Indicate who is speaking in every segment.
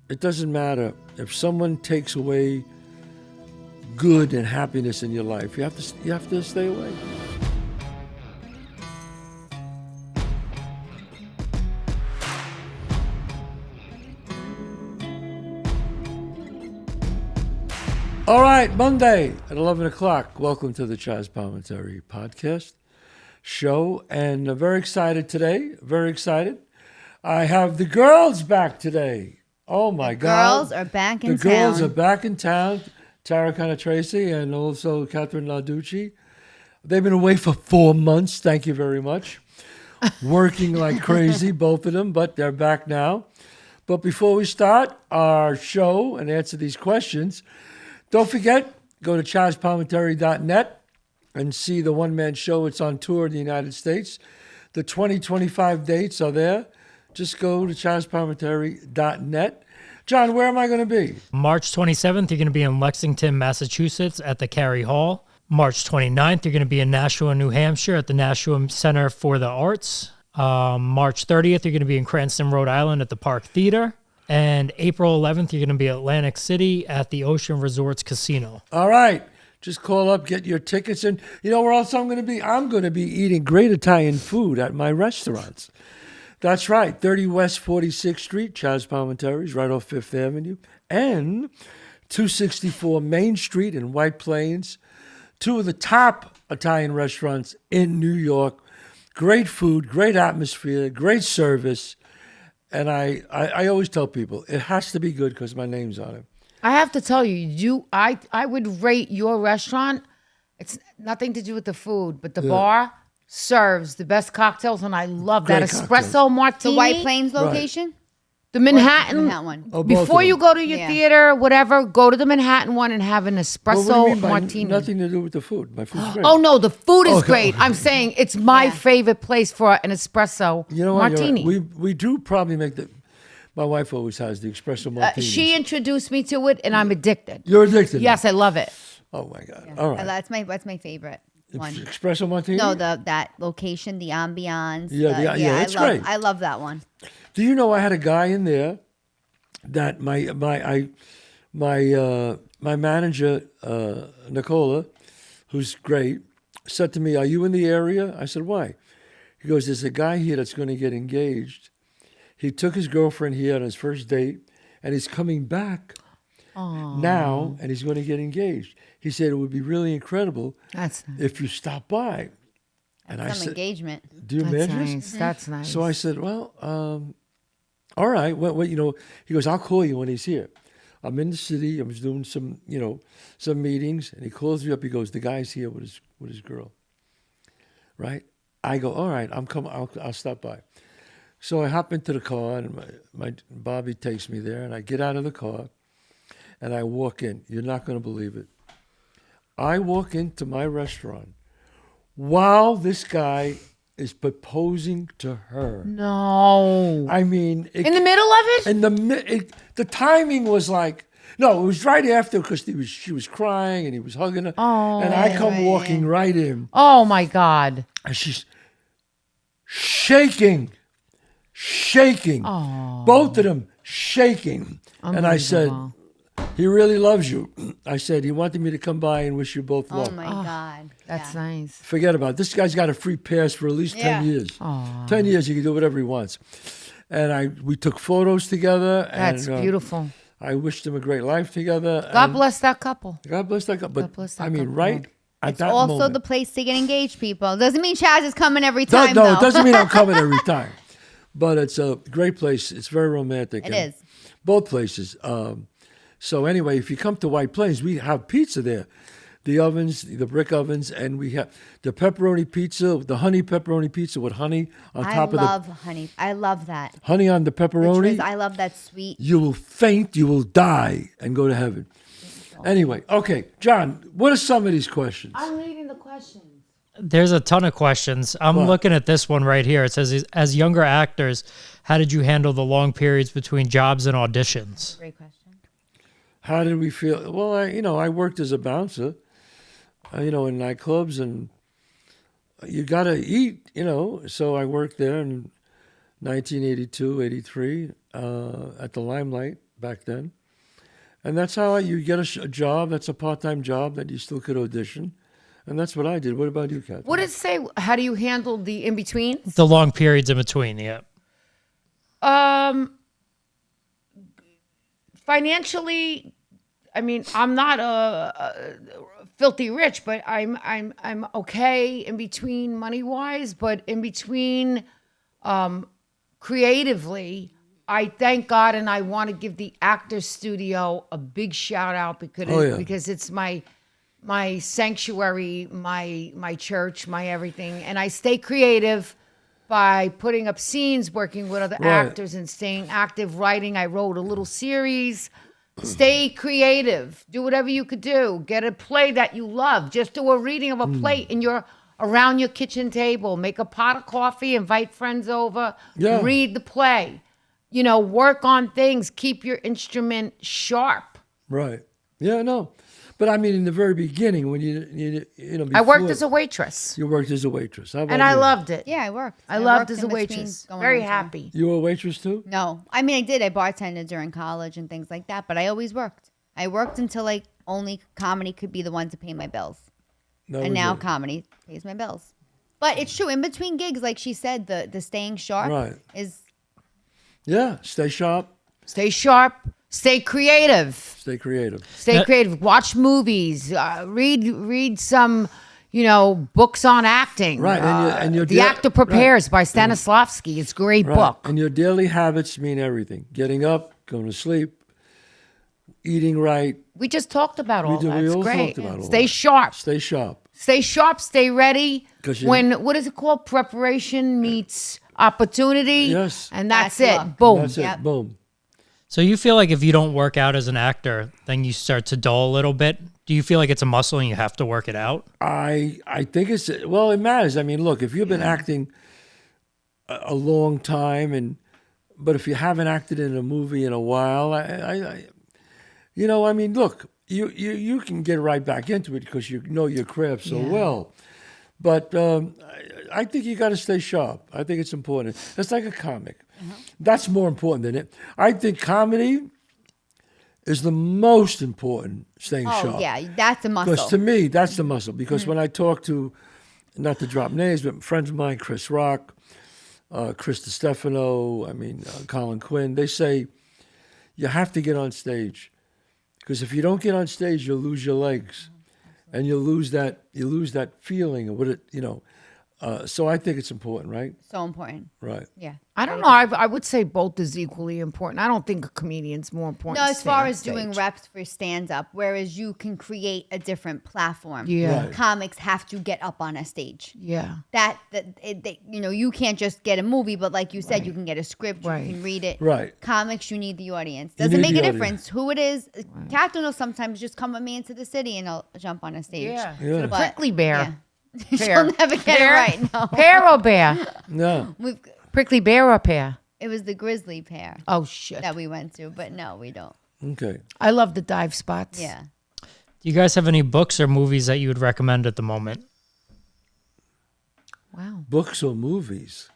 Speaker 1: it doesn't matter if someone takes away good and happiness in your life. You have to stay away. All right, Monday at 11 o'clock. Welcome to the Chazz Palminteri podcast show. And very excited today. Very excited. I have the girls back today. Oh, my God.
Speaker 2: Girls are back in town.
Speaker 1: The girls are back in town. Tara Cannistraci and also Kathrine Narducci. They've been away for 4 months. Thank you very much. Working like crazy, both of them, but they're back now. But before we start our show and answer these questions, don't forget, go to chazzpalminteri.net and see the one-man show. It's on tour in the United States. The 2025 dates are there. Just go to chazzpalminteri.net. John, where am I going to be?
Speaker 3: March 27th, you're going to be in Lexington, Massachusetts at the Cary Hall. March 29th, you're going to be in Nashua, New Hampshire at the Nashua Center for the Arts. March 30th, you're going to be in Cranston, Rhode Island at the Park Theater. And April 11th, you're going to be at Atlantic City at the Ocean Resorts Casino.
Speaker 1: All right. Just call up, get your tickets. And you know where else I'm going to be? I'm going to be eating great Italian food at my restaurants. That's right. 30 West 46th Street, Chazz Palminteri's, right off 5th Avenue. And 264 Main Street in White Plains. Two of the top Italian restaurants in New York. Great food, great atmosphere, great service. And I always tell people, it has to be good because my name's on it.
Speaker 4: I have to tell you, I would rate your restaurant. It's nothing to do with the food, but the bar serves the best cocktails, and I love
Speaker 1: Great
Speaker 4: that espresso martini.
Speaker 2: The White Plains location?
Speaker 4: The Manhattan.
Speaker 2: That one.
Speaker 1: Oh, both
Speaker 4: Before
Speaker 1: of
Speaker 4: you
Speaker 1: them.
Speaker 4: go to your theater, whatever, go to the Manhattan one and have an
Speaker 1: Well,
Speaker 4: espresso
Speaker 1: what do you mean by
Speaker 4: martini.
Speaker 1: nothing to do with the food? My food's great.
Speaker 4: Oh, no, the food is
Speaker 1: Okay.
Speaker 4: great. I'm saying it's my favorite place for an espresso
Speaker 1: You know what?
Speaker 4: martini.
Speaker 1: You're right. We do probably make the... My wife always has the espresso martini.
Speaker 4: She introduced me to it, and I'm addicted.
Speaker 1: You're addicted.
Speaker 4: Yes, I love it.
Speaker 1: Oh, my God. All right.
Speaker 2: That's my favorite one.
Speaker 1: Espresso martini?
Speaker 2: No, that location, the ambiance.
Speaker 1: Yeah, it's great.
Speaker 2: I love that one.
Speaker 1: Do you know I had a guy in there that my manager, Nicola, who's great, said to me, "Are you in the area?" I said, "Why?" He goes, "There's a guy here that's going to get engaged. He took his girlfriend here on his first date, and he's coming back now, and he's going to get engaged." He said it would be really incredible
Speaker 4: That's nice.
Speaker 1: if you stop by. And I
Speaker 2: Some
Speaker 1: said,
Speaker 2: engagement.
Speaker 1: "Do you
Speaker 4: That's
Speaker 1: imagine?"
Speaker 4: nice. That's nice.
Speaker 1: So I said, "Well, all right. Well, you know," he goes, "I'll call you when he's here. I'm in the city. I was doing some meetings." And he calls me up. He goes, "The guy's here with his girl." Right? I go, "All right. I'm coming. I'll stop by." So I hop into the car, and my Bobby takes me there, and I get out of the car, and I walk in. You're not going to believe it. I walk into my restaurant while this guy is proposing to her.
Speaker 4: No.
Speaker 1: I mean,
Speaker 4: In the middle of it?
Speaker 1: and the timing was like, no, it was right after because she was crying and he was hugging her, and I come walking right in,
Speaker 4: Oh, my God.
Speaker 1: and she's shaking, both of them shaking, and I said,
Speaker 4: Unbelievable.
Speaker 1: "He really loves you." I said, "He wanted me to come by and wish you both
Speaker 2: Oh
Speaker 1: luck."
Speaker 2: my God.
Speaker 4: That's nice.
Speaker 1: Forget about it. This guy's got a free pass for at least 10 years. 10 years, he can do whatever he wants. And we took photos together.
Speaker 4: That's
Speaker 1: and,
Speaker 4: beautiful.
Speaker 1: I wished them a great life together.
Speaker 4: God
Speaker 1: and
Speaker 4: bless that couple.
Speaker 1: God bless that couple. But
Speaker 4: bless that
Speaker 1: I mean,
Speaker 4: couple.
Speaker 1: right at
Speaker 2: It's
Speaker 1: that
Speaker 2: also
Speaker 1: moment.
Speaker 2: the place to get engaged, people. Doesn't mean Chazz is coming every time,
Speaker 1: No,
Speaker 2: though.
Speaker 1: it doesn't mean I'm coming every time. But it's a great place. It's very romantic.
Speaker 2: It
Speaker 1: and
Speaker 2: is.
Speaker 1: Both places. So anyway, if you come to White Plains, we have pizza there. The ovens, the brick ovens, and we have the pepperoni pizza, the honey pepperoni pizza with honey on top of
Speaker 2: honey. I love that.
Speaker 1: the honey on the pepperoni.
Speaker 2: I love that sweet.
Speaker 1: You will faint, you will die, and go to heaven. Anyway, okay, John, what are some of these questions?
Speaker 4: I'm reading the questions.
Speaker 3: There's a ton of questions. I'm looking at this one right here. It says, as younger actors, how did you handle the long periods between jobs and auditions?
Speaker 2: Great question.
Speaker 1: How did we feel? Well, I worked as a bouncer, in nightclubs, and you got to eat, So I worked there in 1982, 83 at the Limelight back then. And that's how you get a job. That's a part-time job that you still could audition. And that's what I did. What about you, Kathrine?
Speaker 4: What did it say? How do you handle the in-betweens?
Speaker 3: The long periods in between, yeah.
Speaker 4: Financially, I mean, I'm not a filthy rich, but I'm okay in between money-wise. But in between, creatively, I thank God, and I want to give the Actors Studio a big shout out because it's my sanctuary, my church, my everything, and I stay creative by putting up scenes, working with other actors, and staying active. Writing, I wrote a little series. Stay creative. Do whatever you could do. Get a play that you love. Just do a reading of a play in around your kitchen table. Make a pot of coffee. Invite friends over.
Speaker 1: Yeah.
Speaker 4: Read the play. Work on things. Keep your instrument sharp.
Speaker 1: Right. Yeah, no. But I mean, in the very beginning, when you
Speaker 4: I worked as a waitress.
Speaker 1: You worked as a waitress. How about
Speaker 4: And I
Speaker 1: you?
Speaker 4: loved it.
Speaker 2: Yeah, I worked.
Speaker 4: I loved
Speaker 2: worked
Speaker 4: as a
Speaker 2: in between
Speaker 4: waitress.
Speaker 2: going
Speaker 4: Very
Speaker 2: on tour.
Speaker 4: happy.
Speaker 1: You were a waitress too?
Speaker 2: No, I mean I did. I bartended during college and things like that, but I always worked. I worked until like only comedy could be the one to pay my bills,
Speaker 1: That
Speaker 2: and
Speaker 1: was
Speaker 2: now
Speaker 1: it.
Speaker 2: comedy pays my bills. But it's true. In between gigs, like she said, the staying sharp
Speaker 1: Right.
Speaker 2: is
Speaker 1: Yeah, stay sharp,
Speaker 4: Stay sharp. Stay creative.
Speaker 1: stay creative.
Speaker 4: Stay creative. Watch movies. Read some, books on acting.
Speaker 1: Right, and your
Speaker 4: The Actor Prepares by Stanislavski. It's a great
Speaker 1: Right.
Speaker 4: book.
Speaker 1: And your daily habits mean everything. Getting up, going to sleep, eating right.
Speaker 4: We just talked about all that.
Speaker 1: We
Speaker 4: It's
Speaker 1: all
Speaker 4: great.
Speaker 1: talked about all
Speaker 4: Stay
Speaker 1: that.
Speaker 4: sharp.
Speaker 1: Stay sharp.
Speaker 4: Stay sharp. Stay ready.
Speaker 1: 'Cause you-
Speaker 4: What is it called? Preparation meets opportunity.
Speaker 1: Yes.
Speaker 4: And that's
Speaker 2: That's
Speaker 4: it.
Speaker 2: luck.
Speaker 4: Boom.
Speaker 1: That's it.
Speaker 2: Yep.
Speaker 1: Boom.
Speaker 3: So you feel like if you don't work out as an actor, then you start to dull a little bit? Do you feel like it's a muscle and you have to work it out?
Speaker 1: I think it matters. I mean, look, if you've been acting a long time, but if you haven't acted in a movie in a while, look, you can get right back into it because you know your craft so well. But I think you got to stay sharp. I think it's important. It's like a comic. That's more important than it. I think comedy is the most important, staying sharp.
Speaker 2: Oh yeah, that's a muscle.
Speaker 1: Because to me, that's the muscle. Because when I talk to, not to drop names, but friends of mine, Chris Rock, Chris DiStefano, Colin Quinn, they say you have to get on stage. Because if you don't get on stage, you'll lose your legs. And you'll lose that feeling of what it, so I think it's important, right?
Speaker 2: So important.
Speaker 1: Right.
Speaker 2: Yeah.
Speaker 4: I don't know. I would say both is equally important. I don't think a comedian's more important.
Speaker 2: No,
Speaker 4: to
Speaker 2: as
Speaker 4: stay
Speaker 2: far
Speaker 4: on
Speaker 2: as doing
Speaker 4: stage.
Speaker 2: reps for stand up, whereas you can create a different platform.
Speaker 4: Yeah.
Speaker 1: Right.
Speaker 2: Comics have to get up on a stage.
Speaker 4: Yeah.
Speaker 2: You can't just get a movie, but like you said, you can get a script,
Speaker 4: Right.
Speaker 2: you can read it.
Speaker 1: Right.
Speaker 2: Comics, you need the audience.
Speaker 1: You
Speaker 2: Doesn't
Speaker 1: need
Speaker 2: make
Speaker 1: the
Speaker 2: a
Speaker 1: audience.
Speaker 2: difference who it is. Catherine will sometimes just come with me into the city and I'll jump on a stage.
Speaker 4: Yeah.
Speaker 1: Yeah.
Speaker 2: But,
Speaker 4: Prickly bear.
Speaker 2: yeah.
Speaker 4: Pear.
Speaker 2: She'll never get
Speaker 4: Pear?
Speaker 2: it right. No.
Speaker 4: Pear or bear?
Speaker 1: No.
Speaker 4: Prickly bear or pear?
Speaker 2: It was the grizzly pair
Speaker 4: Oh, shit.
Speaker 2: that we went to, but no, we don't.
Speaker 1: Okay.
Speaker 4: I love the dive spots.
Speaker 2: Yeah.
Speaker 3: Do you guys have any books or movies that you would recommend at the moment?
Speaker 4: Wow.
Speaker 1: Books or movies?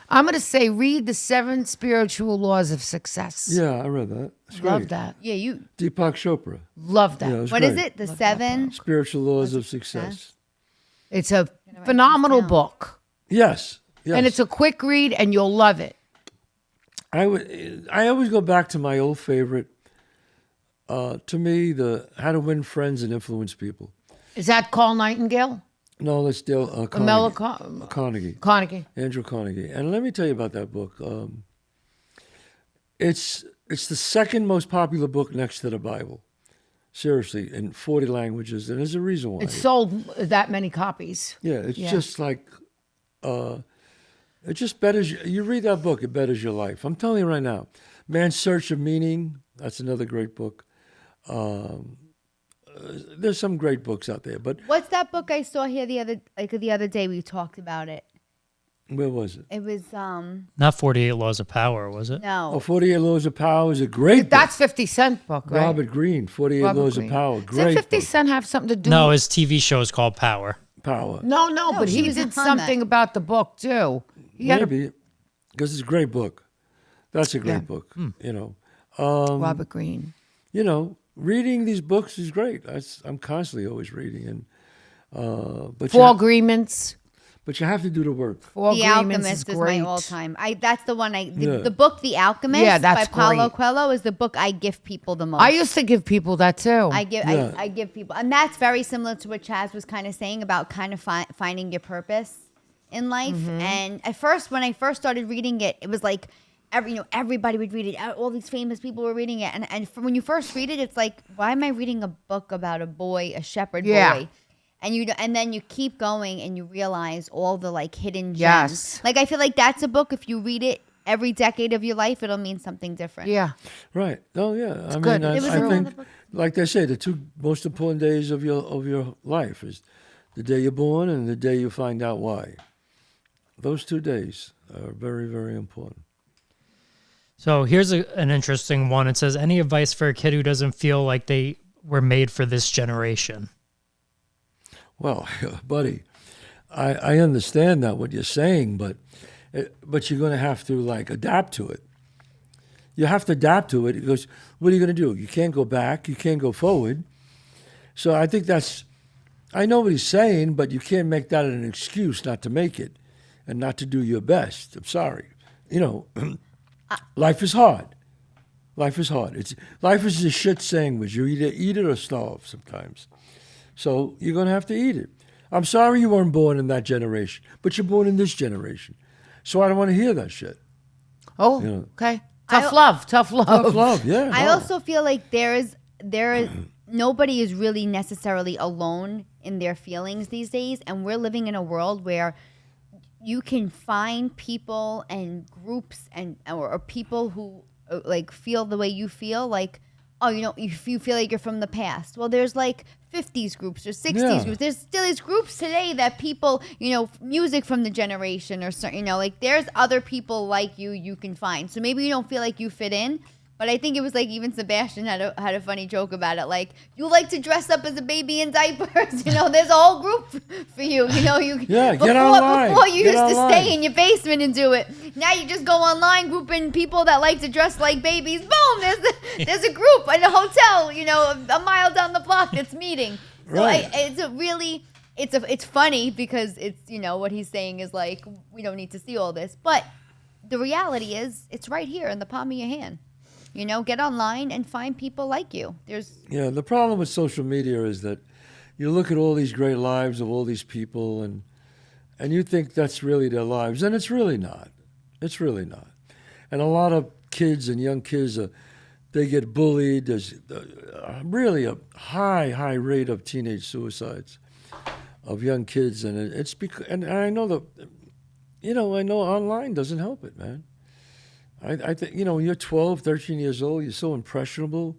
Speaker 4: I'm going to say read The 7 Spiritual Laws of Success.
Speaker 1: Yeah, I read that. It's
Speaker 4: Love
Speaker 1: great.
Speaker 4: that.
Speaker 2: Yeah, you.
Speaker 1: Deepak Chopra.
Speaker 4: Love that.
Speaker 1: Yeah, it's
Speaker 2: What is
Speaker 1: great.
Speaker 2: it? The 7?
Speaker 1: Spiritual Laws of Success.
Speaker 4: It's a phenomenal book.
Speaker 1: Yes. Yes.
Speaker 4: And it's a quick read and you'll love it.
Speaker 1: I always go back to my old favorite. To me, the How to Win Friends and Influence People.
Speaker 4: Is that Carl Nightingale?
Speaker 1: No, let's deal.
Speaker 4: Mel
Speaker 1: Carnegie.
Speaker 4: Carnegie.
Speaker 1: Andrew Carnegie. And let me tell you about that book. It's the second most popular book next to the Bible. Seriously, in 40 languages, and there's a reason why.
Speaker 4: It sold that many copies.
Speaker 1: Yeah, it's just like, it just betters, you read that book, it betters your life. I'm telling you right now. Man's Search of Meaning, that's another great book. There's some great books out there, but
Speaker 2: What's that book I saw here the other day? We talked about it.
Speaker 1: where was it?
Speaker 2: It was
Speaker 3: Not 48 Laws of Power, was it?
Speaker 2: no.
Speaker 1: Oh, 48 Laws of Power is a great book.
Speaker 4: That's 50 Cent book, right?
Speaker 1: Robert Greene, 48
Speaker 4: Robert
Speaker 1: Laws
Speaker 4: Greene.
Speaker 1: of Power,
Speaker 4: Does
Speaker 1: great
Speaker 4: 50
Speaker 1: book.
Speaker 4: Cent have something to do
Speaker 3: No, his TV show is called Power.
Speaker 1: Power.
Speaker 4: No, but
Speaker 2: she
Speaker 4: he
Speaker 2: was
Speaker 4: did
Speaker 2: on
Speaker 4: something
Speaker 2: that.
Speaker 4: about the book too. He had
Speaker 1: Maybe, because it's a great book. That's a great
Speaker 4: Yeah.
Speaker 1: book,
Speaker 4: Robert Greene.
Speaker 1: You know, reading these books is great. I'm constantly always reading, and but
Speaker 4: Four Agreements.
Speaker 1: But you have to do the work.
Speaker 4: Four
Speaker 2: The
Speaker 4: Agreements
Speaker 2: Alchemist is
Speaker 4: great.
Speaker 2: my all-time. That's the one
Speaker 1: Yeah.
Speaker 2: the book The Alchemist
Speaker 4: Yeah, that's
Speaker 2: by Paulo
Speaker 4: great.
Speaker 2: Coelho is the book I give people the most.
Speaker 4: I used to give people that too.
Speaker 2: I give
Speaker 1: Yeah.
Speaker 2: I give people, and that's very similar to what Chazz was kind of saying about kind of finding your purpose in life.
Speaker 4: Mm-hmm.
Speaker 2: And at first, when I first started reading it, it was like everybody would read it. All these famous people were reading it, and when you first read it, it's like, why am I reading a book about a boy, a shepherd boy? And then you keep going and you realize all the like hidden gems.
Speaker 4: Yes.
Speaker 2: Like I feel like that's a book. If you read it every decade of your life, it'll mean something different.
Speaker 4: Yeah.
Speaker 1: Right. Oh yeah. I
Speaker 4: good.
Speaker 1: mean,
Speaker 2: It was
Speaker 1: I
Speaker 2: a
Speaker 1: think, like they say, the two most important days of your life is the day you're born and the day you find out why. Those 2 days are very, very important.
Speaker 3: So here's an interesting one. It says, any advice for a kid who doesn't feel like they were made for this generation?
Speaker 1: Well, buddy, I understand that what you're saying, but you're going to have to like adapt to it. You have to adapt to it because what are you going to do? You can't go back. You can't go forward. So I think I know what he's saying, but you can't make that an excuse not to make it and not to do your best. I'm sorry. You know, life is hard. Life is hard. Life is a shit sandwich. You either eat it or starve sometimes. So you're going to have to eat it. I'm sorry you weren't born in that generation, but you're born in this generation. So I don't want to hear that shit.
Speaker 4: Oh,
Speaker 1: You know.
Speaker 4: okay. Tough love.
Speaker 1: Tough love, yeah.
Speaker 2: I
Speaker 1: no.
Speaker 2: also feel like there is nobody is really necessarily alone in their feelings these days, and we're living in a world where you can find people and groups or people who like feel the way you feel, like, oh, if you feel like you're from the past. Well, there's like 50s groups or 60s
Speaker 1: Yeah.
Speaker 2: groups. There's still these groups today that people, music from the generation or certain, like there's other people like you can find. So maybe you don't feel like you fit in. But I think it was like even Sebastian had a funny joke about it. Like, you like to dress up as a baby in diapers. There's a whole group for you.
Speaker 1: Get online.
Speaker 2: Before you
Speaker 1: Get
Speaker 2: used to
Speaker 1: online.
Speaker 2: stay in your basement and do it. Now you just go online grouping people that like to dress like babies. Boom, there's a group in a hotel, a mile down the block that's meeting. So
Speaker 1: Right.
Speaker 2: it's funny because it's, what he's saying is like, we don't need to see all this. But the reality is it's right here in the palm of your hand. Get online and find people like you.
Speaker 1: Yeah, the problem with social media is that you look at all these great lives of all these people and you think that's really their lives, and it's really not. It's really not. And a lot of kids and young kids, they get bullied. There's really a high rate of teenage suicides of young kids, and it's because, and I know that, I know online doesn't help it, man. I think, when you're 12, 13 years old, you're so impressionable.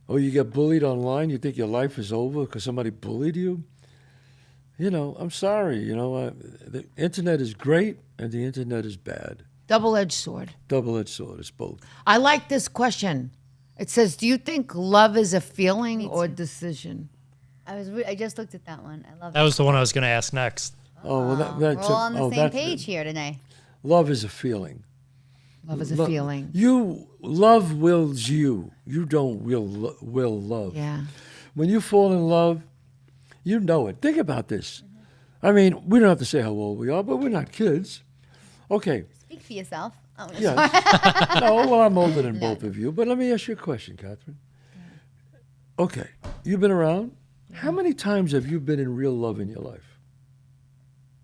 Speaker 1: Or you get bullied online, you think your life is over because somebody bullied you. I'm sorry. The internet is great and the internet is bad.
Speaker 4: Double-edged sword.
Speaker 1: Double-edged sword. It's both.
Speaker 4: I like this question. It says, do you think love is a feeling or decision?
Speaker 2: I just looked at that one. I love
Speaker 3: That was the one I was going to ask next.
Speaker 1: Oh, well,
Speaker 2: We're all on the same page here today.
Speaker 1: Love is a feeling.
Speaker 4: Love is a feeling.
Speaker 1: Love wills you. You don't will love.
Speaker 4: Yeah.
Speaker 1: When you fall in love, you know it. Think about this. I mean, we don't have to say how old we are, but we're not kids. Okay.
Speaker 2: Speak for yourself. Oh,
Speaker 1: Yes. No, well, I'm older than both of you, but let me ask you a question, Kathrine. Okay. You've been around. How many times have you been in real love in your life?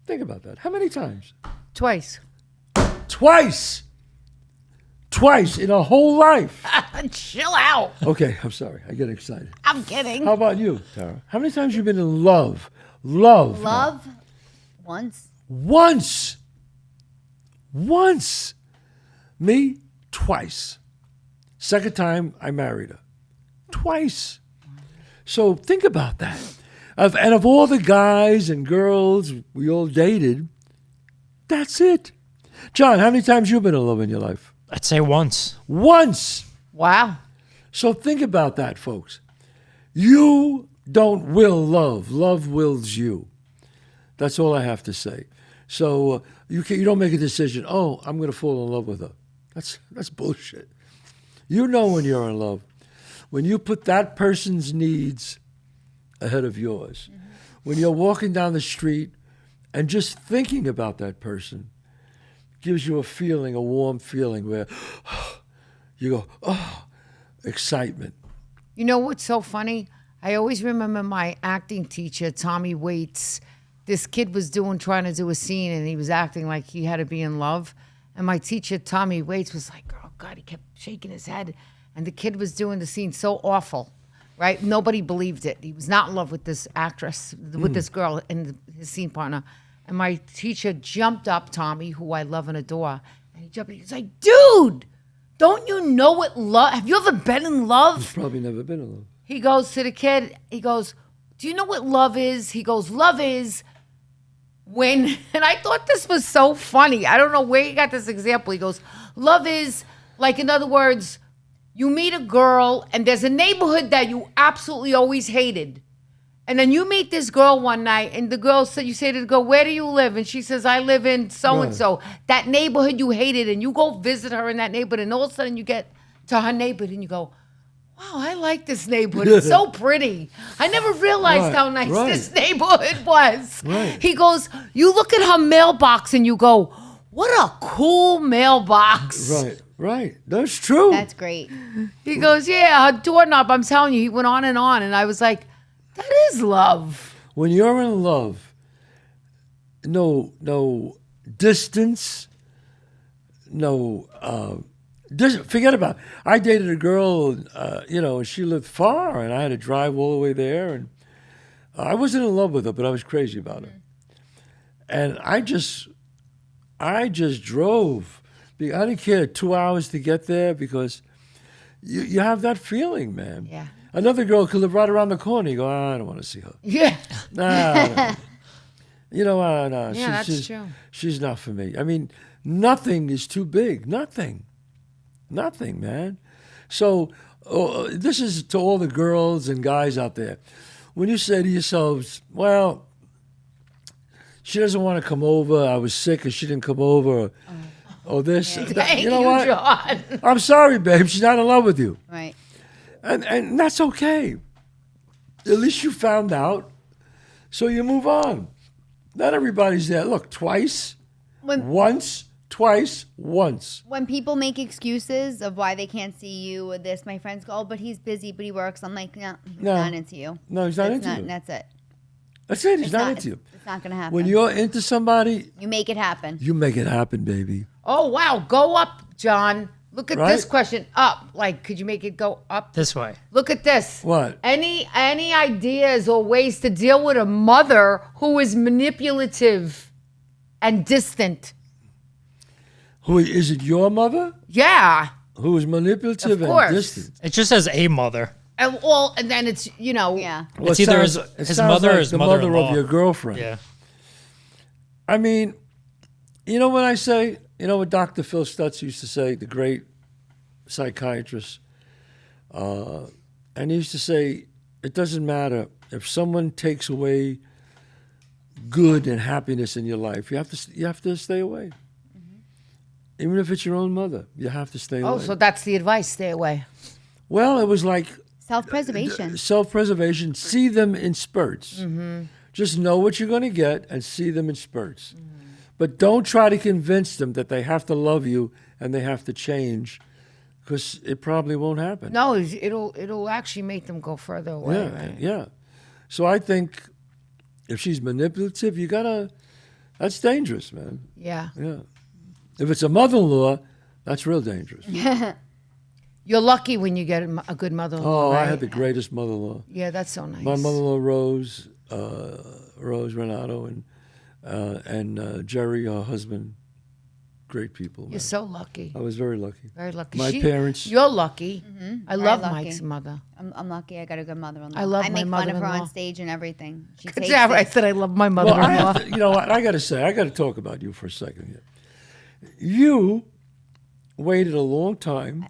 Speaker 1: Think about that. How many times?
Speaker 4: Twice.
Speaker 1: Twice. Twice in a whole life.
Speaker 4: Chill out.
Speaker 1: Okay, I'm sorry. I get excited.
Speaker 4: I'm kidding.
Speaker 1: How about you, Tara? How many times have you been in love? Love.
Speaker 2: Love once.
Speaker 1: Once. Me, twice. Second time, I married her. Twice. So think about that. And of all the guys and girls we all dated, that's it. John, how many times you been in love in your life?
Speaker 3: I'd say once.
Speaker 1: Once.
Speaker 4: Wow.
Speaker 1: So think about that, folks. You don't will love. Love wills you. That's all I have to say. So you don't make a decision, oh, I'm going to fall in love with her. That's bullshit. You know when you're in love. When you put that person's needs ahead of yours. Mm-hmm. When you're walking down the street and just thinking about that person gives you a feeling, a warm feeling where you go, oh, excitement.
Speaker 4: You know what's so funny? I always remember my acting teacher, Tommy Waits. This kid was trying to do a scene, and he was acting like he had to be in love. And my teacher, Tommy Waits, was like, oh, God, he kept shaking his head. And the kid was doing the scene so awful, right? Nobody believed it. He was not in love with this actress, with this girl and his scene partner. And my teacher jumped up, Tommy, who I love and adore, and he jumped up. He's like, dude, don't you know what love? Have you ever been in love?
Speaker 1: He's probably never been in love.
Speaker 4: He goes to the kid, he goes, do you know what love is? He goes, love is when, and I thought this was so funny. I don't know where he got this example. He goes, love is, like, in other words, you meet a girl and there's a neighborhood that you absolutely always hated. And then you meet this girl one night and the girl said, you say to the girl, where do you live? And she says, I live in so-and-so, that neighborhood you hated. And you go visit her in that neighborhood and all of a sudden you get to her neighborhood and you go, wow, I like this neighborhood. It's so pretty. I never realized how nice this neighborhood was.
Speaker 1: Right.
Speaker 4: He goes, you look at her mailbox and you go, what a cool mailbox.
Speaker 1: Right. That's true.
Speaker 2: That's great.
Speaker 4: He goes, yeah, her doorknob, I'm telling you. He went on. And I was like, that is love.
Speaker 1: When you're in love, no distance, forget about it. I dated a girl, and she lived far, and I had to drive all the way there, and I wasn't in love with her, but I was crazy about her. And I just drove. I didn't care 2 hours to get there because you have that feeling, man.
Speaker 4: Yeah.
Speaker 1: Another girl could live right around the corner. You go, I don't want to see her.
Speaker 4: Yeah.
Speaker 1: Nah. No.
Speaker 4: Yeah, that's true.
Speaker 1: She's not for me. I mean, nothing is too big. Nothing, man. So this is to all the girls and guys out there. When you say to yourselves, well, she doesn't want to come over. I was sick and she didn't come over. Or this.
Speaker 4: Thank
Speaker 1: you know what?
Speaker 4: John.
Speaker 1: I'm sorry, babe. She's not in love with you.
Speaker 2: Right.
Speaker 1: And that's okay. At least you found out. So you move on. Not everybody's there. Look, twice, once, twice, once.
Speaker 2: When people make excuses of why they can't see you with this, my friends go, oh, but he's busy, but he works. I'm like, no, he's not into you.
Speaker 1: No, he's not into you.
Speaker 2: That's it.
Speaker 1: That's it. He's not into you.
Speaker 2: It's not going to happen.
Speaker 1: When you're into somebody,
Speaker 2: you make it happen.
Speaker 1: You make it happen, baby.
Speaker 4: Oh, wow. Go up, John. Look at this question. Up. Like, could you make it go up?
Speaker 3: This way.
Speaker 4: Look at this.
Speaker 1: What?
Speaker 4: Any ideas or ways to deal with a mother who is manipulative and distant?
Speaker 1: Who is it? Your mother?
Speaker 4: Yeah.
Speaker 1: Who is manipulative
Speaker 4: Of course.
Speaker 1: and distant?
Speaker 3: It just says a mother.
Speaker 4: And then it's,
Speaker 2: Yeah.
Speaker 1: Well,
Speaker 3: It's either his mother or his
Speaker 1: the mother
Speaker 3: mother-in-law.
Speaker 1: of your girlfriend.
Speaker 3: Yeah.
Speaker 1: I mean, you know what I say? You know what Dr. Phil Stutz used to say, the great psychiatrist? And he used to say, it doesn't matter if someone takes away good and happiness in your life, you have to stay away. Mm-hmm. Even if it's your own mother, you have to stay away.
Speaker 4: Oh, so that's the advice, stay away.
Speaker 1: Well, it was like
Speaker 2: Self-preservation.
Speaker 1: Self-preservation. See them in spurts. Mm-hmm. Just know what you're going to get and see them in spurts. Mm-hmm. But don't try to convince them that they have to love you and they have to change, because it probably won't happen.
Speaker 4: No, it'll actually make them go further away.
Speaker 1: Yeah,
Speaker 4: right?
Speaker 1: yeah. So I think if she's manipulative, that's dangerous, man.
Speaker 4: Yeah.
Speaker 1: Yeah. If it's a mother-in-law, that's real dangerous.
Speaker 4: You're lucky when you get a good mother-in-law.
Speaker 1: Oh,
Speaker 4: right?
Speaker 1: I had the greatest mother-in-law.
Speaker 4: Yeah, that's so nice.
Speaker 1: My mother-in-law, Rose Renato, and Jerry, her husband, great people.
Speaker 4: You're
Speaker 1: Man.
Speaker 4: so lucky.
Speaker 1: I was very lucky.
Speaker 4: Very lucky.
Speaker 1: My parents.
Speaker 4: You're lucky.
Speaker 2: Mm-hmm.
Speaker 4: I love
Speaker 2: lucky.
Speaker 4: Mike's mother.
Speaker 2: I'm lucky I got a good mother-in-law.
Speaker 4: I love
Speaker 2: I
Speaker 4: my
Speaker 2: make fun of her
Speaker 4: mother-in-law.
Speaker 2: on stage and everything. She
Speaker 4: Good
Speaker 2: takes
Speaker 4: job. I
Speaker 2: it.
Speaker 4: said I love my
Speaker 1: Well,
Speaker 4: mother-in-law.
Speaker 1: you know what? I got to talk about you for a second here. You waited a long time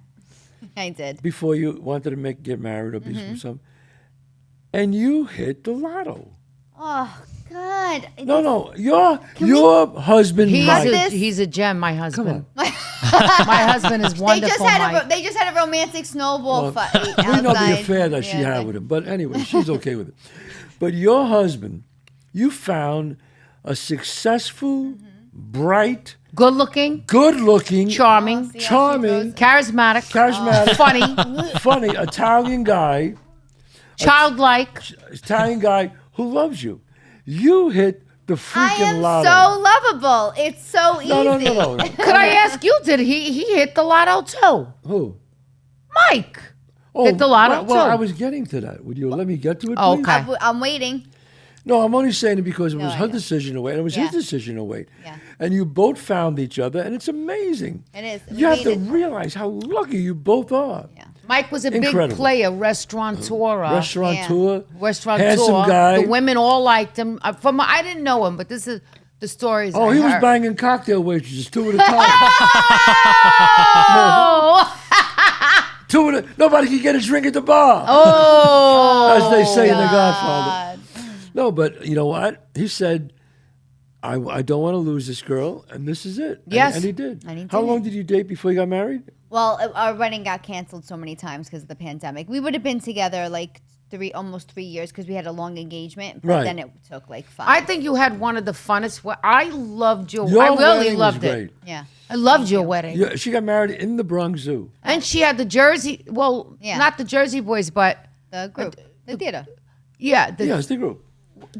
Speaker 2: I did.
Speaker 1: before you wanted to get married or be something, and you hit the lotto.
Speaker 2: Oh God.
Speaker 1: No. Your husband, Mike.
Speaker 4: He's a gem, my husband.
Speaker 1: Come on.
Speaker 4: My husband is wonderful, Mike.
Speaker 2: They just had a romantic snowball fight outside.
Speaker 1: We know the affair that she had with him, but anyway, she's okay with it. But your husband, you found a successful, bright,
Speaker 4: Good-looking, charming, charismatic,
Speaker 1: funny Italian guy,
Speaker 4: childlike.
Speaker 1: Italian guy who loves you. You hit the freaking lotto.
Speaker 2: So lovable. It's so easy.
Speaker 1: No.
Speaker 4: Could I ask you, did he hit the lotto too?
Speaker 1: Who?
Speaker 4: Mike. Hit the lotto
Speaker 1: well,
Speaker 4: too.
Speaker 1: I was getting to that. Would you let me get to it,
Speaker 4: Oh,
Speaker 1: please?
Speaker 4: okay.
Speaker 2: I'm waiting.
Speaker 1: No, I'm only saying it because it was
Speaker 2: I
Speaker 1: her
Speaker 2: know.
Speaker 1: decision to wait, and it was his decision to wait.
Speaker 2: Yeah.
Speaker 1: And you both found each other, and it's amazing.
Speaker 2: It is.
Speaker 1: You have to realize how lucky you both are.
Speaker 2: Yeah.
Speaker 4: Mike was a
Speaker 1: Incredible.
Speaker 4: big player, restaurateur.
Speaker 1: Restaurateur,
Speaker 4: Restaurateur.
Speaker 1: handsome guy.
Speaker 4: The women all liked him. I didn't know him, but this is the stories.
Speaker 1: Oh,
Speaker 4: I
Speaker 1: he was
Speaker 4: heard.
Speaker 1: banging cocktail waitresses, two at a time. Nobody could get a drink at the bar.
Speaker 4: Oh,
Speaker 1: As they say in The Godfather. No, but you know what? He said, I don't want to lose this girl, and this is it.
Speaker 4: Yes.
Speaker 1: And he did.
Speaker 2: And he
Speaker 1: How
Speaker 2: did
Speaker 1: long
Speaker 2: it.
Speaker 1: did you date before you got married?
Speaker 2: Well, our wedding got canceled so many times because of the pandemic. We would have been together like almost 3 years because we had a long engagement, but
Speaker 1: Right.
Speaker 2: then it took like 5.
Speaker 4: I think you had one of the funnest. I loved your.
Speaker 1: Your
Speaker 4: I really
Speaker 1: wedding
Speaker 4: loved
Speaker 1: was
Speaker 4: it.
Speaker 1: great.
Speaker 2: yeah.
Speaker 4: I loved your wedding.
Speaker 1: Yeah, she got married in the Bronx Zoo.
Speaker 4: And she had the Jersey. Well,
Speaker 2: Yeah.
Speaker 4: not the Jersey Boys, but
Speaker 2: The group, the theater,
Speaker 4: yeah,
Speaker 1: Yes, the group.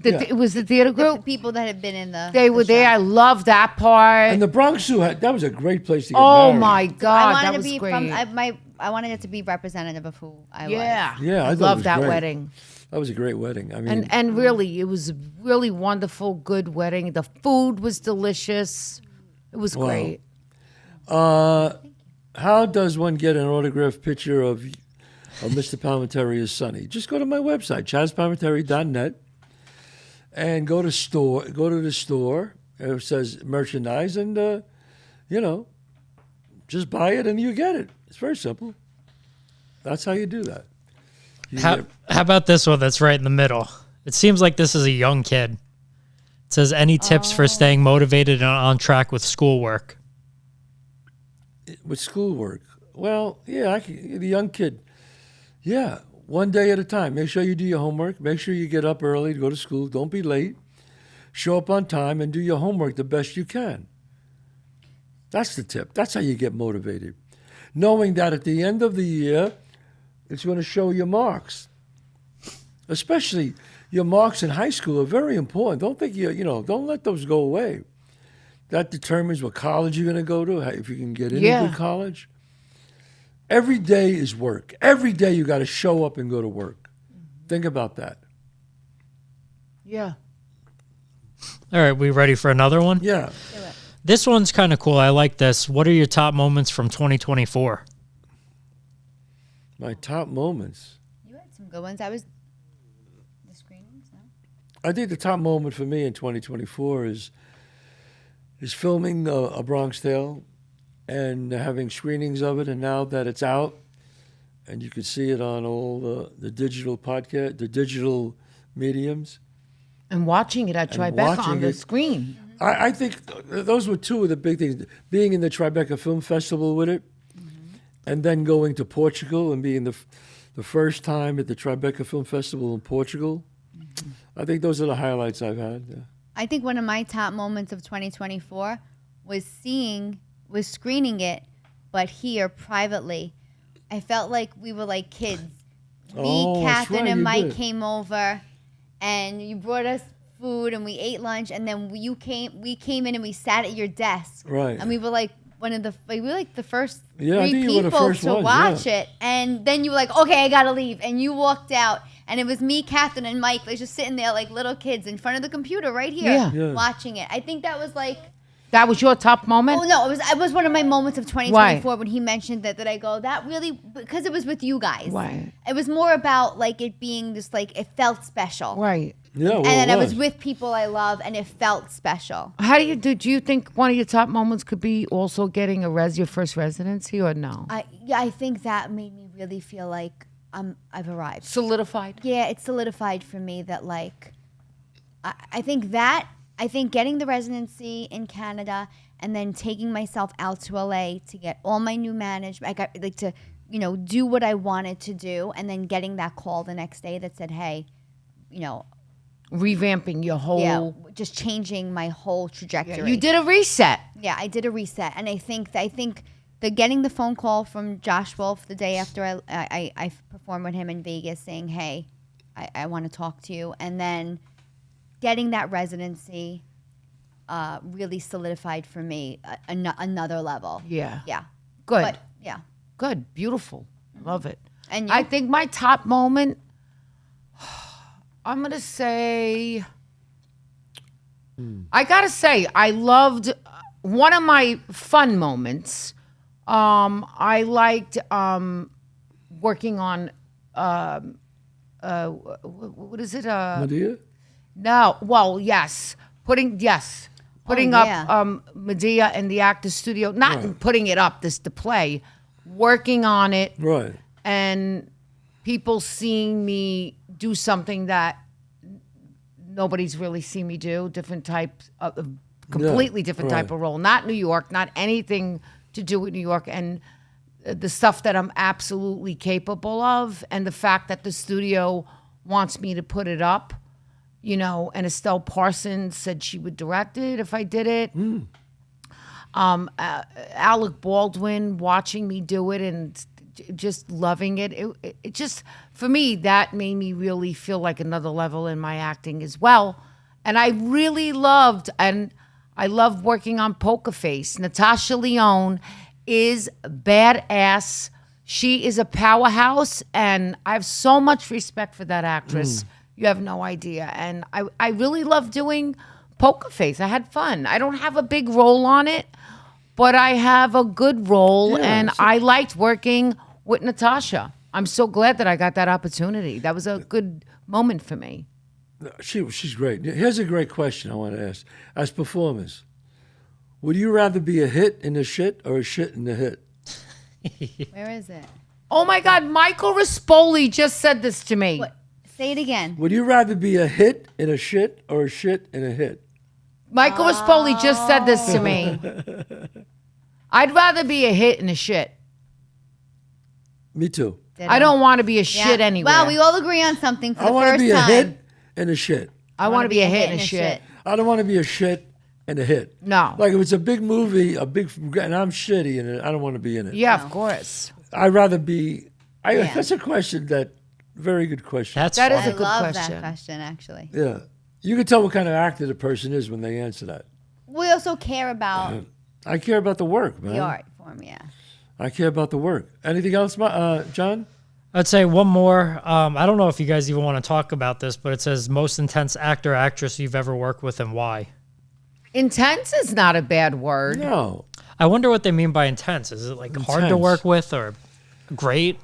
Speaker 4: it was the theater
Speaker 2: the
Speaker 4: group.
Speaker 2: people that had been in the.
Speaker 4: They were there. I loved that part.
Speaker 1: And the Bronx Zoo, that was a great place to get
Speaker 4: Oh
Speaker 1: married.
Speaker 4: my
Speaker 2: I
Speaker 4: God,
Speaker 2: wanted
Speaker 4: that
Speaker 2: to
Speaker 4: was
Speaker 2: be
Speaker 4: great.
Speaker 2: I wanted it to be representative of who I
Speaker 4: yeah,
Speaker 2: was.
Speaker 1: Yeah, I thought it
Speaker 4: loved
Speaker 1: was
Speaker 4: that
Speaker 1: great.
Speaker 4: wedding.
Speaker 1: That was a great wedding. I mean,
Speaker 4: And really, it was a really wonderful, good wedding. The food was delicious. It was
Speaker 1: Wow.
Speaker 4: great.
Speaker 1: how does one get an autographed picture of Mr. Palminteri as Sonny? Just go to my website, chazzpalminteri.net, and go to the store. It says merchandise, and just buy it and you get it. It's very simple. That's how you do that.
Speaker 3: How about this one that's right in the middle? It seems like this is a young kid. It says, any tips for staying motivated and on track with schoolwork?
Speaker 1: With schoolwork, well, yeah, the young kid. Yeah, one day at a time. Make sure you do your homework. Make sure you get up early to go to school. Don't be late. Show up on time and do your homework the best you can. That's the tip. That's how you get motivated. Knowing that at the end of the year, it's going to show your marks. Especially your marks in high school are very important. Don't think don't let those go away. That determines what college you're going to go to, if you can get into
Speaker 4: Yeah.
Speaker 1: good college. Every day is work. Every day you got to show up and go to work. Think about that.
Speaker 4: Yeah.
Speaker 3: All right, we ready for another one?
Speaker 1: Yeah.
Speaker 3: This one's kind of cool. I like this. What are your top moments from 2024?
Speaker 1: My top moments.
Speaker 2: You had some good ones. The screenings, no?
Speaker 1: I think the top moment for me in 2024 is filming A Bronx Tale and having screenings of it. And now that it's out and you can see it on all the digital podcast, the digital mediums.
Speaker 4: And watching it at Tribeca on the screen.
Speaker 1: I think those were two of the big things. Being in the Tribeca Film Festival with it, and then going to Portugal and being the first time at the Tribeca Film Festival in Portugal. I think those are the highlights I've had. Yeah.
Speaker 2: I think one of my top moments of 2024 was screening it, but here privately. I felt like we were like kids.
Speaker 1: Oh, that's
Speaker 2: Kathrine,
Speaker 1: right,
Speaker 2: and
Speaker 1: you
Speaker 2: Mike
Speaker 1: did.
Speaker 2: came over, and you brought us food, and we ate lunch, and then we came in and we sat at your desk,
Speaker 1: Right.
Speaker 2: and we were like we were like the first
Speaker 1: Yeah, I
Speaker 2: three
Speaker 1: think you were the
Speaker 2: people
Speaker 1: first
Speaker 2: to
Speaker 1: ones,
Speaker 2: watch
Speaker 1: yeah.
Speaker 2: it, and then you were like, okay, I gotta leave, and you walked out, and it was me, Kathrine, and Mike, like just sitting there like little kids in front of the computer right here,
Speaker 4: Yeah.
Speaker 1: Yeah.
Speaker 2: watching it. I think that was like.
Speaker 4: That was your top moment?
Speaker 2: Oh no, it was one of my moments of 2024 when he mentioned that I go, that really, because it was with you guys.
Speaker 4: Right.
Speaker 2: It was more about like it being just like it felt special.
Speaker 4: Right.
Speaker 1: Yeah, well,
Speaker 2: And then
Speaker 1: it
Speaker 2: I was with people I love and it felt special.
Speaker 4: How do you think one of your top moments could be also getting your first residency or no?
Speaker 2: I think that made me really feel like I've arrived.
Speaker 4: Solidified.
Speaker 2: Yeah, it solidified for me that like I think getting the residency in Canada and then taking myself out to LA to get all my new management, to do what I wanted to do, and then getting that call the next day that said, hey,
Speaker 4: revamping your whole,
Speaker 2: just changing my whole trajectory.
Speaker 4: You did a reset.
Speaker 2: Yeah, I did a reset, and I think the getting the phone call from Josh Wolf the day after I performed with him in Vegas, saying, hey, I want to talk to you, and then getting that residency really solidified for me another level.
Speaker 4: Yeah.
Speaker 2: Yeah.
Speaker 4: Good.
Speaker 2: But, yeah.
Speaker 4: Good. Beautiful. Love it.
Speaker 2: And you?
Speaker 4: I think my top moment, I'm going to say, I got to say, I loved one of my fun moments. I liked working on, what is it?
Speaker 1: Medea?
Speaker 4: No. Well, yes. Putting
Speaker 2: yeah.
Speaker 4: up Medea in the Actors Studio. Not putting it up, the play. Working on it.
Speaker 1: Right.
Speaker 4: And people seeing me do something that nobody's really seen me do. Different types of, completely different type of role. Not New York, not anything to do with New York. And the stuff that I'm absolutely capable of. And the fact that the studio wants me to put it up. And Estelle Parsons said she would direct it if I did it. Alec Baldwin watching me do it and just loving it. It just, for me, that made me really feel like another level in my acting as well. And I really loved working on Poker Face. Natasha Lyonne is badass. She is a powerhouse, and I have so much respect for that actress. You have no idea. And I really love doing Poker Face. I had fun. I don't have a big role on it, but I have a good role, and I liked working with Natasha. I'm so glad that I got that opportunity. That was a good moment for me.
Speaker 1: She's great. Here's a great question I want to ask. As performers, would you rather be a hit in the shit or a shit in the hit?
Speaker 2: Where is it?
Speaker 4: Oh, my God. Michael Rispoli just said this to me.
Speaker 2: What? Say it again.
Speaker 1: Would you rather be a hit in a shit or a shit in a hit?
Speaker 4: Michael Rispoli just said this to me. I'd rather be a hit in a shit.
Speaker 1: Me too.
Speaker 4: I don't want to be a shit anywhere.
Speaker 2: Wow, we all agree on something for the
Speaker 1: I
Speaker 2: first
Speaker 1: want to be
Speaker 2: time.
Speaker 1: a hit and a shit.
Speaker 4: I want to be a hit and a shit.
Speaker 1: I don't want to be a shit and a hit.
Speaker 4: No.
Speaker 1: Like if it's a big movie, and I'm shitty in it, I don't want to be in it.
Speaker 4: Yeah, of course.
Speaker 1: I'd rather be. That's a question very good question.
Speaker 4: That is
Speaker 2: I
Speaker 4: a good
Speaker 2: love
Speaker 4: question.
Speaker 2: that question, actually.
Speaker 1: Yeah. You can tell what kind of actor the person is when they answer that.
Speaker 2: We also care about
Speaker 1: I care about the work, man.
Speaker 2: the art form, yeah.
Speaker 1: I care about the work. Anything else, John?
Speaker 3: I'd say one more. I don't know if you guys even want to talk about this, but it says most intense actor, actress you've ever worked with and why.
Speaker 4: Intense is not a bad word.
Speaker 1: No.
Speaker 3: I wonder what they mean by intense. Is it like hard to work with or great?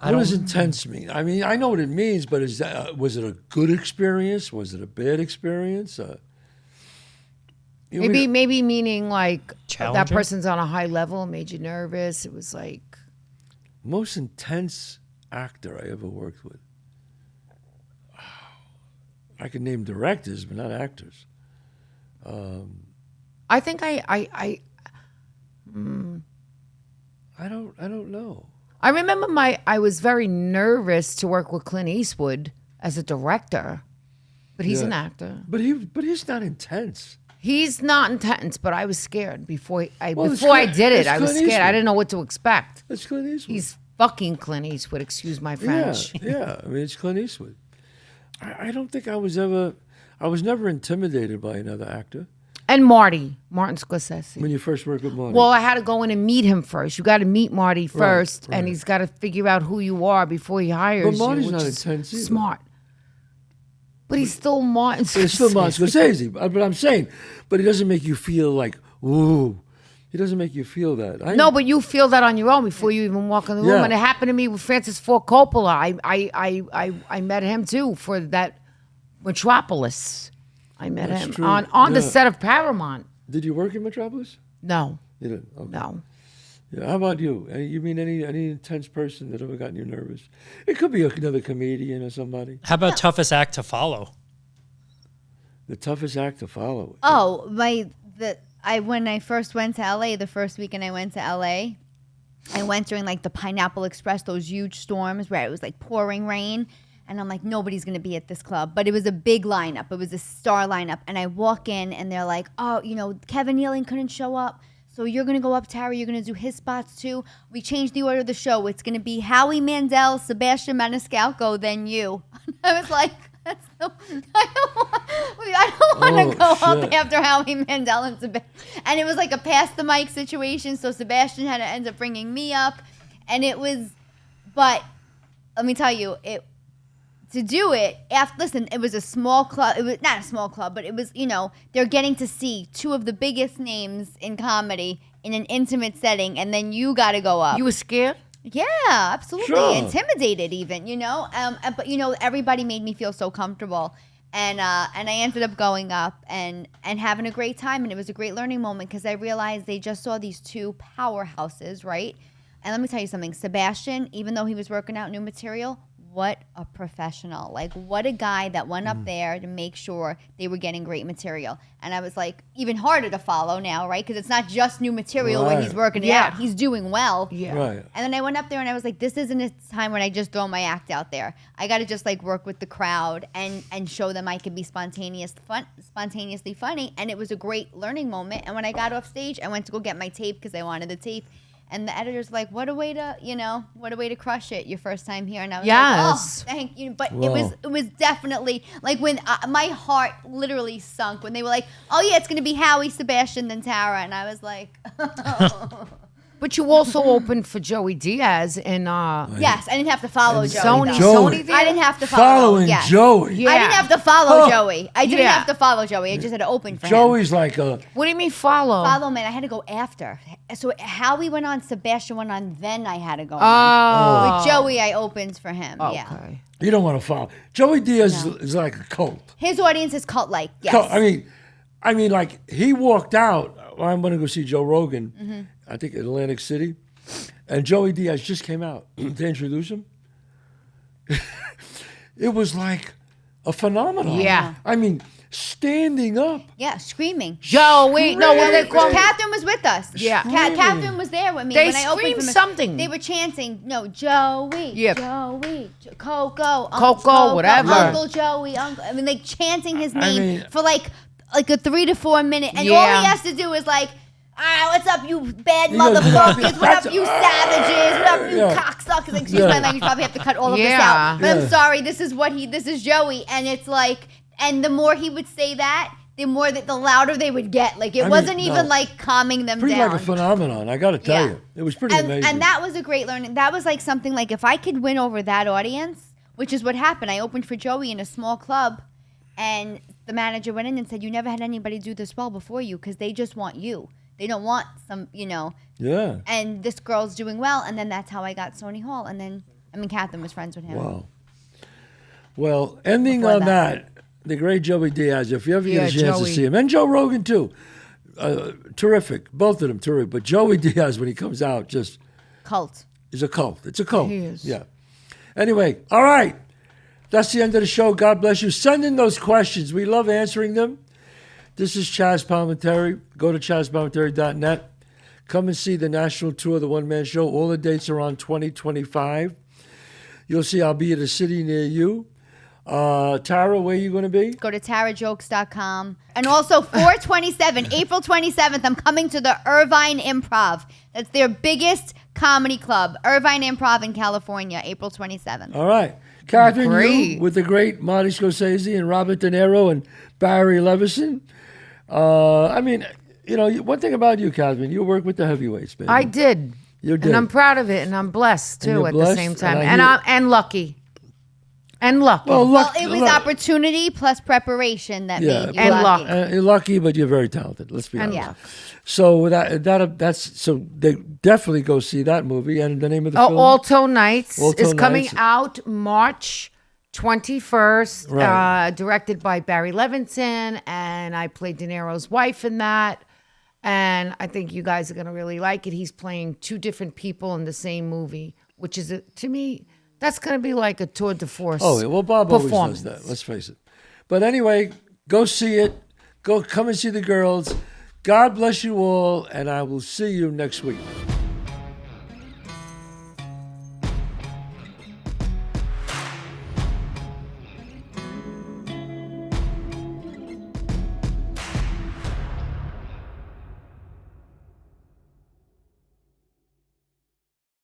Speaker 1: What does intense mean? I mean, I know what it means, but was it a good experience? Was it a bad experience?
Speaker 4: Maybe meaning like that
Speaker 3: Challenging?
Speaker 4: person's on a high level, made you nervous. It was like
Speaker 1: Most intense actor I ever worked with. I could name directors, but not actors.
Speaker 4: I think I
Speaker 1: don't know.
Speaker 4: I remember I was very nervous to work with Clint Eastwood as a director, but he's an actor.
Speaker 1: But he's not intense.
Speaker 4: He's not intense, but I was scared before I did it.
Speaker 1: It's
Speaker 4: I was
Speaker 1: Clint
Speaker 4: scared.
Speaker 1: Eastwood.
Speaker 4: I didn't know what to expect.
Speaker 1: It's Clint Eastwood.
Speaker 4: He's fucking Clint Eastwood. Excuse my French.
Speaker 1: Yeah. I mean, it's Clint Eastwood. I don't think I was never intimidated by another actor.
Speaker 4: And Martin Scorsese.
Speaker 1: When you first worked with Marty.
Speaker 4: Well, I had to go in and meet him first. You got to meet Marty first, and he's got to figure out who you are before he hires
Speaker 1: But Marty's
Speaker 4: you.
Speaker 1: not
Speaker 4: which is
Speaker 1: intense either.
Speaker 4: smart. But he's still Martin Scorsese.
Speaker 1: It's still Martin Scorsese. But I'm saying, but he doesn't make you feel like, ooh. He doesn't make you feel that.
Speaker 4: No, but you feel that on your own before you even walk in the room.
Speaker 1: Yeah.
Speaker 4: And it happened to me with Francis Ford Coppola. I met him too for that Metropolis. I met
Speaker 1: That's
Speaker 4: him
Speaker 1: true.
Speaker 4: on the set of Paramount.
Speaker 1: Did you work in Metropolis?
Speaker 4: No,
Speaker 1: You didn't. Okay.
Speaker 4: no.
Speaker 1: Yeah. How about you? You mean any intense person that ever gotten you nervous? It could be another comedian or somebody.
Speaker 3: How about toughest act to follow?
Speaker 1: The toughest act to follow.
Speaker 2: Oh, when I first went to LA, the first weekend I went to LA, I went during like the Pineapple Express, those huge storms where it was like pouring rain. And I'm like, nobody's going to be at this club. But it was a big lineup. It was a star lineup. And I walk in and they're like, oh, Kevin Nealon couldn't show up. So you're going to go up, Tara. You're going to do his spots too. We changed the order of the show. It's going to be Howie, Mandel, Sebastian, Maniscalco, then you. I was like, I don't want to go up after Howie, Mandel, and Sebastian. And it was like a pass the mic situation. So Sebastian had to end up bringing me up. And it was, but let me tell you, to do it, it was a small club. It was not a small club, but it was, they're getting to see two of the biggest names in comedy in an intimate setting, and then you got to go up.
Speaker 4: You were scared?
Speaker 2: Yeah, absolutely.
Speaker 1: Sure.
Speaker 2: Intimidated even, but, everybody made me feel so comfortable. And I ended up going up and having a great time, and it was a great learning moment because I realized they just saw these two powerhouses, right? And let me tell you something. Sebastian, even though he was working out new material, what a professional. Like, what a guy that went up there to make sure they were getting great material. And I was like, even harder to follow now, right? Because it's not just new material when he's working it out. He's doing well.
Speaker 4: Yeah.
Speaker 1: Right.
Speaker 2: And then I went up there and I was like, this isn't a time when I just throw my act out there. I got to just like work with the crowd and show them I can be spontaneously funny. And it was a great learning moment. And when I got off stage, I went to go get my tape because I wanted the tape. And the editor's like, what a way to crush it your first time here. And I was like, oh, thank you. But it was definitely like when my heart literally sunk when they were like, oh yeah, it's going to be Howie, Sebastian, then Tara. And I was like,
Speaker 4: But you also opened for Joey Diaz and
Speaker 2: yes, I didn't have to follow Joey.
Speaker 4: Sony
Speaker 2: I didn't have to follow
Speaker 1: Joey.
Speaker 2: Yeah. I didn't have to follow Joey. I didn't have to follow Joey. I just had to open for him.
Speaker 1: Joey's like a...
Speaker 4: What do you mean follow?
Speaker 2: Follow, man. I had to go after. So Howie went on, Sebastian went on, then I had to go on. With Joey, I opened for him.
Speaker 4: Okay.
Speaker 2: Yeah.
Speaker 1: You don't want to follow. Joey Diaz is like a cult.
Speaker 2: His audience is cult-like, yes.
Speaker 1: I mean, like, he walked out. I'm going to go see Joe Rogan, I think, in Atlantic City. And Joey Diaz just came out to introduce him. It was like a phenomenon.
Speaker 4: Yeah.
Speaker 1: I mean, standing up.
Speaker 2: Yeah, screaming.
Speaker 4: Joey. No, what they call
Speaker 2: Catherine was with us.
Speaker 4: Yeah.
Speaker 2: Catherine was there with me.
Speaker 4: They
Speaker 2: when I opened
Speaker 4: screamed
Speaker 2: for him.
Speaker 4: something.
Speaker 2: They were chanting, no, Joey,
Speaker 4: Yeah.
Speaker 2: Joey, Coco,
Speaker 4: Coco, whatever.
Speaker 2: Uncle Joey, Uncle. I mean, like chanting his name for like a 3 to 4 minute. And all he has to do is like, what's up, you bad motherfuckers? What up, you savages? What up, you cocksuckers? Like, excuse my language, probably have to cut all of this out. But I'm sorry, this is Joey. And it's like, and the more he would say that, the louder they would get. Like, it wasn't even like calming them
Speaker 1: pretty
Speaker 2: down.
Speaker 1: like a phenomenon, I got to tell you. It was pretty amazing.
Speaker 2: And that was a great learning. That was like something like, if I could win over that audience, which is what happened. I opened for Joey in a small club, and the manager went in and said, you never had anybody do this well before you because they just want you. They don't want some,
Speaker 1: Yeah.
Speaker 2: And this girl's doing well. And then that's how I got Sony Hall. And then, Catherine was friends with him.
Speaker 1: Wow. Well, ending on that, the great Joey Diaz, if you ever get a chance to see him, and Joe Rogan too, terrific. Both of them terrific. But Joey Diaz, when he comes out, just...
Speaker 2: Cult.
Speaker 1: Is a cult. It's a cult.
Speaker 4: He is.
Speaker 1: Yeah. Anyway, all right. That's the end of the show. God bless you. Send in those questions. We love answering them. This is Chazz Palminteri. Go to ChazzPalminteri.net. Come and see the national tour, the one-man show. All the dates are on 2025. You'll see I'll be at a city near you. Tara, where are you going to be?
Speaker 2: Go to tarajokes.com. And also April 27th, I'm coming to the Irvine Improv. That's their biggest comedy club. Irvine Improv in California, April 27th.
Speaker 1: All right. Kathrine, you with the great Martin Scorsese and Robert De Niro and Barry Levinson. One thing about you, Kathrine, you work with the heavyweights, baby.
Speaker 4: I did.
Speaker 1: You did.
Speaker 4: And I'm proud of it, and I'm blessed too at the same time.
Speaker 1: And
Speaker 4: I'm lucky. And lucky.
Speaker 2: Well, it was opportunity plus preparation that made you lucky.
Speaker 1: You're lucky, but you're very talented. Let's be honest.
Speaker 2: Yeah.
Speaker 1: So they definitely go see that movie. And the name of the film?
Speaker 4: Alto Nights is coming
Speaker 1: Nights.
Speaker 4: out March 21st.
Speaker 1: Right.
Speaker 4: Directed by Barry Levinson, and I played De Niro's wife in that. And I think you guys are going to really like it. He's playing two different people in the same movie, which is, to me, that's going to be like a tour de force.
Speaker 1: Oh, well, Bob always
Speaker 4: performance.
Speaker 1: does that. Let's face it. But anyway, Go see it. Come and see the girls. God bless you all, and I will see you next week.